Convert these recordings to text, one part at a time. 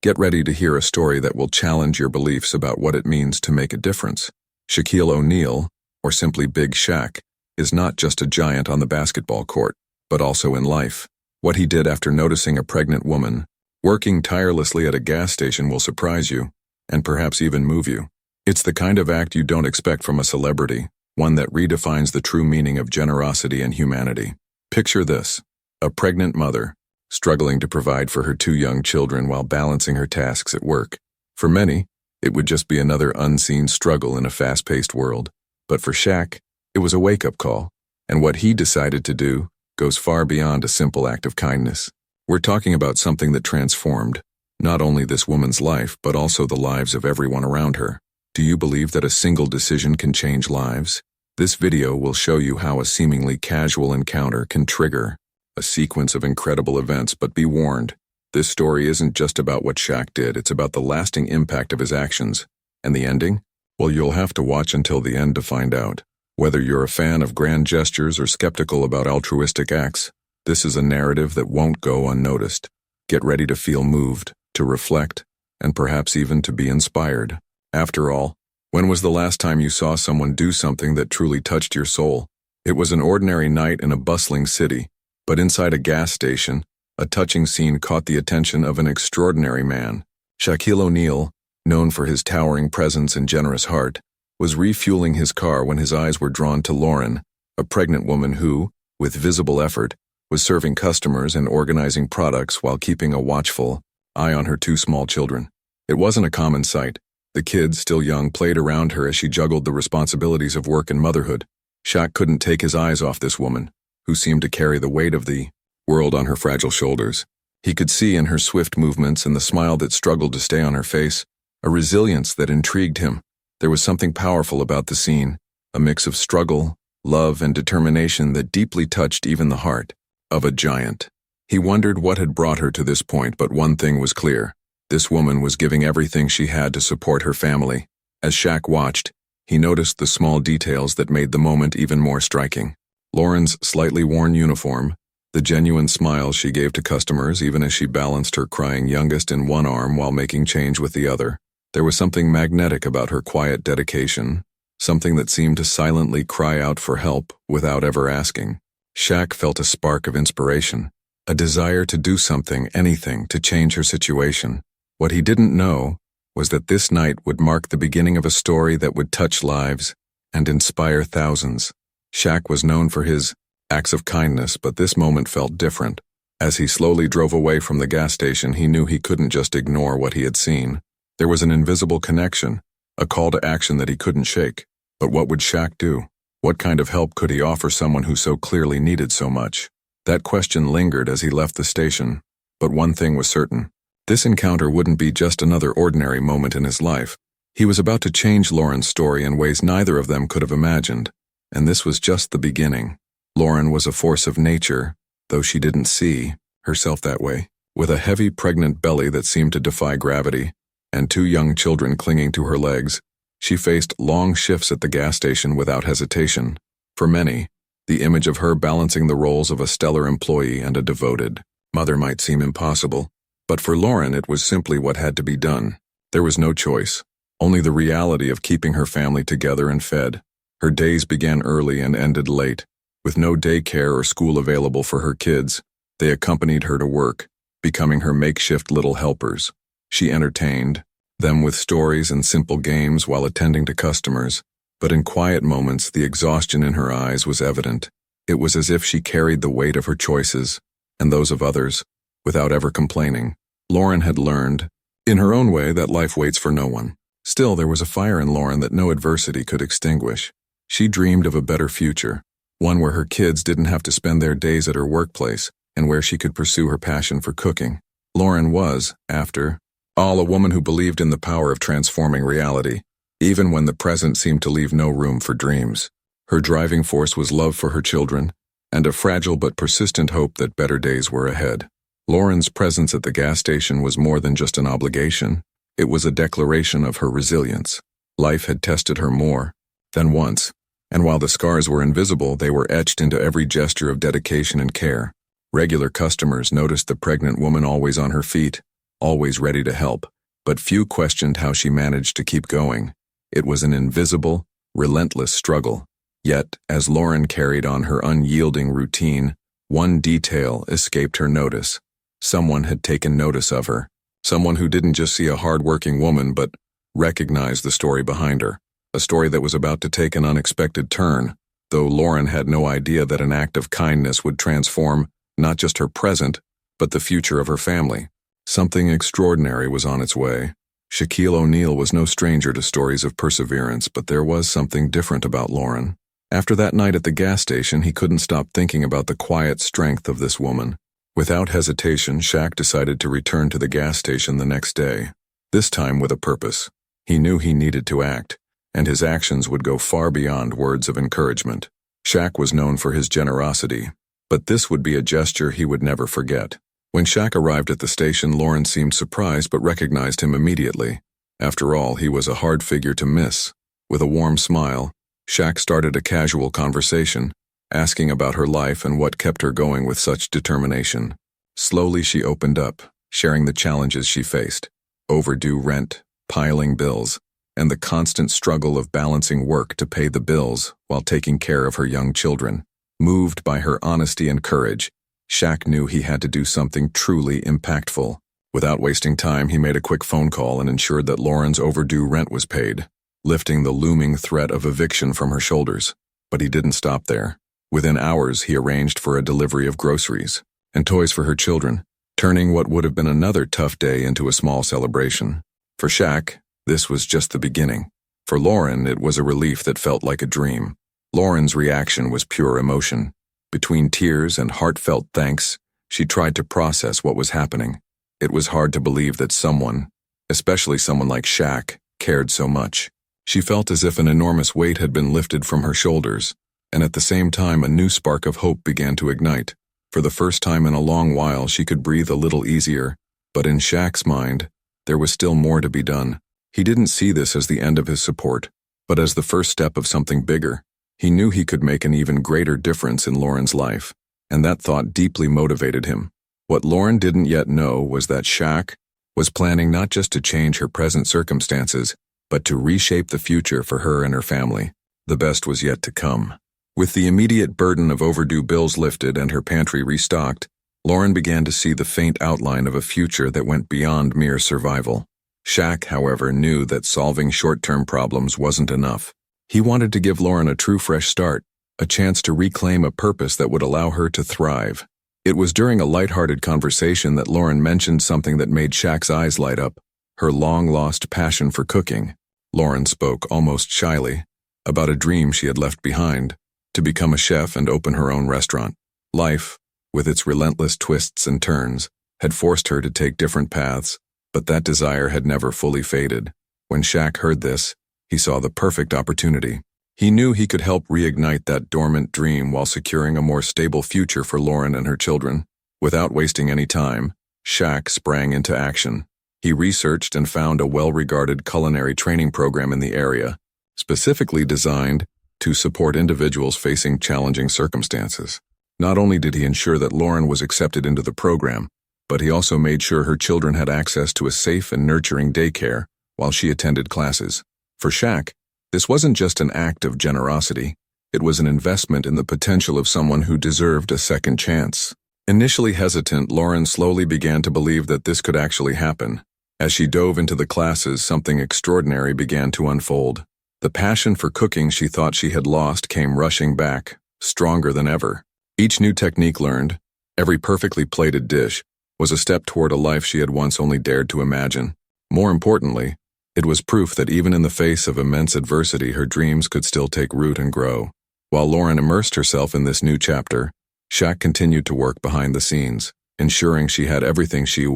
Get ready to hear a story that will challenge your beliefs about what it means to make a difference. Shaquille O'Neal, or simply Big Shaq, is not just a giant on the basketball court, but also in life. What he did after noticing a pregnant woman working tirelessly at a gas station will surprise you, and perhaps even move you. It's the kind of act you don't expect from a celebrity, one that redefines the true meaning of generosity and humanity. Picture this: a pregnant mother, struggling to provide for her 2 young children while balancing her tasks at work. For many, it would just be another unseen struggle in a fast-paced world. But for Shaq, it was a wake-up call, and what he decided to do goes far beyond a simple act of kindness. We're talking about something that transformed not only this woman's life, but also the lives of everyone around her. Do you believe that a single decision can change lives? This video will show you how a seemingly casual encounter can trigger a sequence of incredible events, but be warned, this story isn't just about what Shaq did, it's about the lasting impact of his actions. And the ending? Well, you'll have to watch until the end to find out. Whether you're a fan of grand gestures or skeptical about altruistic acts, this is a narrative that won't go unnoticed. Get ready to feel moved, to reflect, and perhaps even to be inspired. After all, when was the last time you saw someone do something that truly touched your soul? It was an ordinary night in a bustling city, but inside a gas station, a touching scene caught the attention of an extraordinary man. Shaquille O'Neal, known for his towering presence and generous heart, was refueling his car when his eyes were drawn to Lauren, a pregnant woman who, with visible effort, was serving customers and organizing products while keeping a watchful eye on her 2 small children. It wasn't a common sight. The kids, still young, played around her as she juggled the responsibilities of work and motherhood. Shaq couldn't take his eyes off this woman, who seemed to carry the weight of the world on her fragile shoulders. He could see in her swift movements and the smile that struggled to stay on her face a resilience that intrigued him. There was something powerful about the scene, a mix of struggle, love, and determination that deeply touched even the heart of a giant. He wondered what had brought her to this point, but one thing was clear: this woman was giving everything she had to support her family. As Shaq watched, he noticed the small details that made the moment even more striking. Lauren's slightly worn uniform, the genuine smile she gave to customers even as she balanced her crying youngest in one arm while making change with the other. There was something magnetic about her quiet dedication, something that seemed to silently cry out for help without ever asking. Shaq felt a spark of inspiration, a desire to do something, anything, to change her situation. What he didn't know was that this night would mark the beginning of a story that would touch lives and inspire thousands. Shaq was known for his acts of kindness, but this moment felt different. As he slowly drove away from the gas station, he knew he couldn't just ignore what he had seen. There was an invisible connection, a call to action that he couldn't shake. But what would Shaq do? What kind of help could he offer someone who so clearly needed so much? That question lingered as he left the station, but one thing was certain. This encounter wouldn't be just another ordinary moment in his life. He was about to change Lauren's story in ways neither of them could have imagined. And this was just the beginning. Lauren was a force of nature, though she didn't see herself that way. With a heavy, pregnant belly that seemed to defy gravity, and 2 young children clinging to her legs, she faced long shifts at the gas station without hesitation. For many, the image of her balancing the roles of a stellar employee and a devoted mother might seem impossible. But for Lauren, it was simply what had to be done. There was no choice, only the reality of keeping her family together and fed. Her days began early and ended late. With no daycare or school available for her kids, they accompanied her to work, becoming her makeshift little helpers. She entertained them with stories and simple games while attending to customers, but in quiet moments the exhaustion in her eyes was evident. It was as if she carried the weight of her choices, and those of others, without ever complaining. Lauren had learned, in her own way, that life waits for no one. Still, there was a fire in Lauren that no adversity could extinguish. She dreamed of a better future, one where her kids didn't have to spend their days at her workplace, and where she could pursue her passion for cooking. Lauren was, after all, a woman who believed in the power of transforming reality, even when the present seemed to leave no room for dreams. Her driving force was love for her children, and a fragile but persistent hope that better days were ahead. Lauren's presence at the gas station was more than just an obligation. It was a declaration of her resilience. Life had tested her more than once, and while the scars were invisible, they were etched into every gesture of dedication and care. Regular customers noticed the pregnant woman always on her feet, always ready to help, but few questioned how she managed to keep going. It was an invisible, relentless struggle. Yet, as Lauren carried on her unyielding routine, one detail escaped her notice. Someone had taken notice of her. Someone who didn't just see a hard-working woman but recognized the story behind her. A story that was about to take an unexpected turn, though Lauren had no idea that an act of kindness would transform not just her present, but the future of her family. Something extraordinary was on its way. Shaquille O'Neal was no stranger to stories of perseverance, but there was something different about Lauren. After that night at the gas station, he couldn't stop thinking about the quiet strength of this woman. Without hesitation, Shaq decided to return to the gas station the next day, this time with a purpose. He knew he needed to act, and his actions would go far beyond words of encouragement. Shaq was known for his generosity, but this would be a gesture he would never forget. When Shaq arrived at the station, Lauren seemed surprised but recognized him immediately. After all, he was a hard figure to miss. With a warm smile, Shaq started a casual conversation, asking about her life and what kept her going with such determination. Slowly she opened up, sharing the challenges she faced: overdue rent, piling bills, and the constant struggle of balancing work to pay the bills while taking care of her young children. Moved by her honesty and courage, Shaq knew he had to do something truly impactful. Without wasting time, he made a quick phone call and ensured that Lauren's overdue rent was paid, lifting the looming threat of eviction from her shoulders. But he didn't stop there. Within hours, he arranged for a delivery of groceries and toys for her children, turning what would have been another tough day into a small celebration. For Shaq, this was just the beginning. For Lauren, it was a relief that felt like a dream. Lauren's reaction was pure emotion. Between tears and heartfelt thanks, she tried to process what was happening. It was hard to believe that someone, especially someone like Shaq, cared so much. She felt as if an enormous weight had been lifted from her shoulders, and at the same time a new spark of hope began to ignite. For the first time in a long while, she could breathe a little easier, but in Shaq's mind, there was still more to be done. He didn't see this as the end of his support, but as the first step of something bigger. He knew he could make an even greater difference in Lauren's life, and that thought deeply motivated him. What Lauren didn't yet know was that Shaq was planning not just to change her present circumstances, but to reshape the future for her and her family. The best was yet to come. With the immediate burden of overdue bills lifted and her pantry restocked, Lauren began to see the faint outline of a future that went beyond mere survival. Shaq, however, knew that solving short-term problems wasn't enough. He wanted to give Lauren a true fresh start, a chance to reclaim a purpose that would allow her to thrive. It was during a lighthearted conversation that Lauren mentioned something that made Shaq's eyes light up: her long-lost passion for cooking. Lauren spoke almost shyly about a dream she had left behind, to become a chef and open her own restaurant. Life, with its relentless twists and turns, had forced her to take different paths, but that desire had never fully faded. When Shaq heard this, he saw the perfect opportunity. He knew he could help reignite that dormant dream while securing a more stable future for Lauren and her children. Without wasting any time, Shaq sprang into action. He researched and found a well-regarded culinary training program in the area, specifically designed to support individuals facing challenging circumstances. Not only did he ensure that Lauren was accepted into the program, but he also made sure her children had access to a safe and nurturing daycare while she attended classes. For Shaq, this wasn't just an act of generosity, it was an investment in the potential of someone who deserved a second chance. Initially hesitant, Lauren slowly began to believe that this could actually happen. As she dove into the classes, something extraordinary began to unfold. The passion for cooking she thought she had lost came rushing back, stronger than ever. Each new technique learned, every perfectly plated dish, was a step toward a life she had once only dared to imagine. More importantly, it was proof that even in the face of immense adversity, her dreams could still take root and grow. While Lauren immersed herself in this new chapter, Shaq continued to work behind the scenes, ensuring she had everything she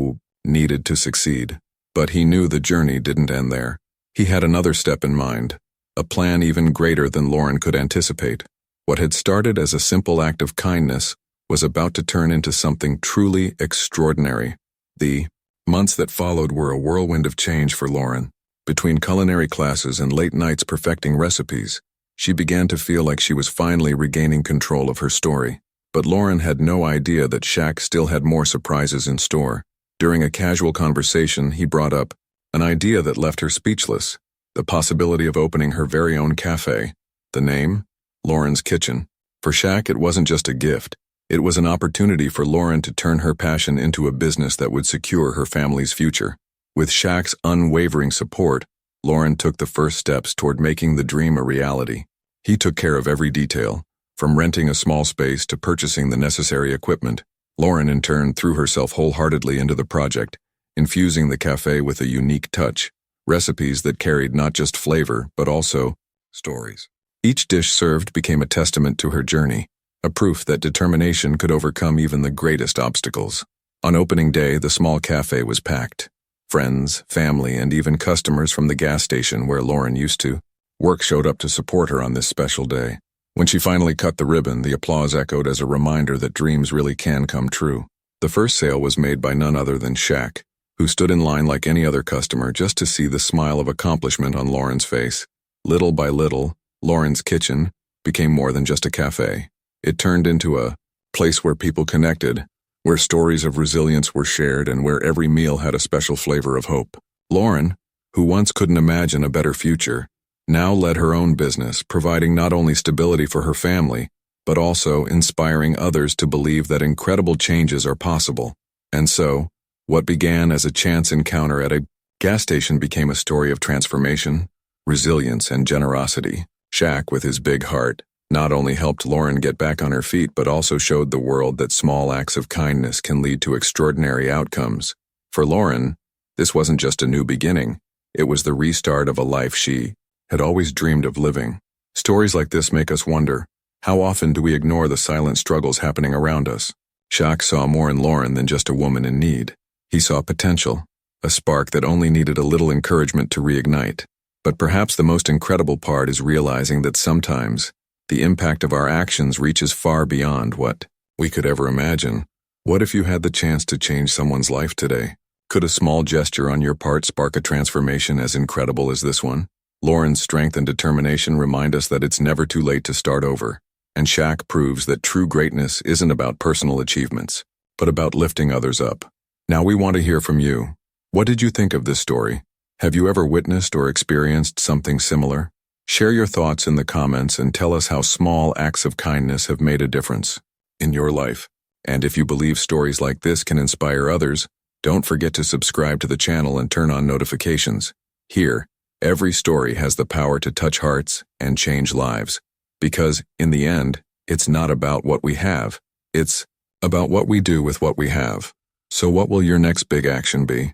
needed to succeed. But he knew the journey didn't end there. He had another step in mind, a plan even greater than Lauren could anticipate. What had started as a simple act of kindness was about to turn into something truly extraordinary. The months that followed were a whirlwind of change for Lauren. Between culinary classes and late nights perfecting recipes, she began to feel like she was finally regaining control of her story. But Lauren had no idea that Shaq still had more surprises in store. During a casual conversation, he brought up an idea that left her speechless, the possibility of opening her very own cafe. The name? Lauren's Kitchen. For Shaq, it wasn't just a gift. It was an opportunity for Lauren to turn her passion into a business that would secure her family's future. With Shaq's unwavering support, Lauren took the first steps toward making the dream a reality. He took care of every detail, from renting a small space to purchasing the necessary equipment. Lauren, in turn, threw herself wholeheartedly into the project, infusing the cafe with a unique touch, recipes that carried not just flavor, but also stories. Each dish served became a testament to her journey, a proof that determination could overcome even the greatest obstacles. On opening day, the small cafe was packed. Friends, family, and even customers from the gas station where Lauren used to work showed up to support her on this special day. When she finally cut the ribbon, the applause echoed as a reminder that dreams really can come true. The first sale was made by none other than Shaq, who stood in line like any other customer just to see the smile of accomplishment on Lauren's face. Little by little, Lauren's Kitchen became more than just a cafe. It turned into a place where people connected, where stories of resilience were shared, and where every meal had a special flavor of hope. Lauren, who once couldn't imagine a better future, now led her own business, providing not only stability for her family, but also inspiring others to believe that incredible changes are possible. And so, what began as a chance encounter at a gas station became a story of transformation, resilience, and generosity. Shaq, with his big heart, not only helped Lauren get back on her feet, but also showed the world that small acts of kindness can lead to extraordinary outcomes. For Lauren, this wasn't just a new beginning, it was the restart of a life she had always dreamed of living. Stories like this make us wonder, how often do we ignore the silent struggles happening around us? Shaq saw more in Lauren than just a woman in need. He saw potential, a spark that only needed a little encouragement to reignite. But perhaps the most incredible part is realizing that sometimes the impact of our actions reaches far beyond what we could ever imagine. What if you had the chance to change someone's life today? Could a small gesture on your part spark a transformation as incredible as this one? Lauren's strength and determination remind us that it's never too late to start over. And Shaq proves that true greatness isn't about personal achievements, but about lifting others up. Now we want to hear from you. What did you think of this story? Have you ever witnessed or experienced something similar? Share your thoughts in the comments and tell us how small acts of kindness have made a difference in your life. And if you believe stories like this can inspire others, don't forget to subscribe to the channel and turn on notifications. Here, every story has the power to touch hearts and change lives. Because, in the end, it's not about what we have, it's about what we do with what we have. So what will your next big action be?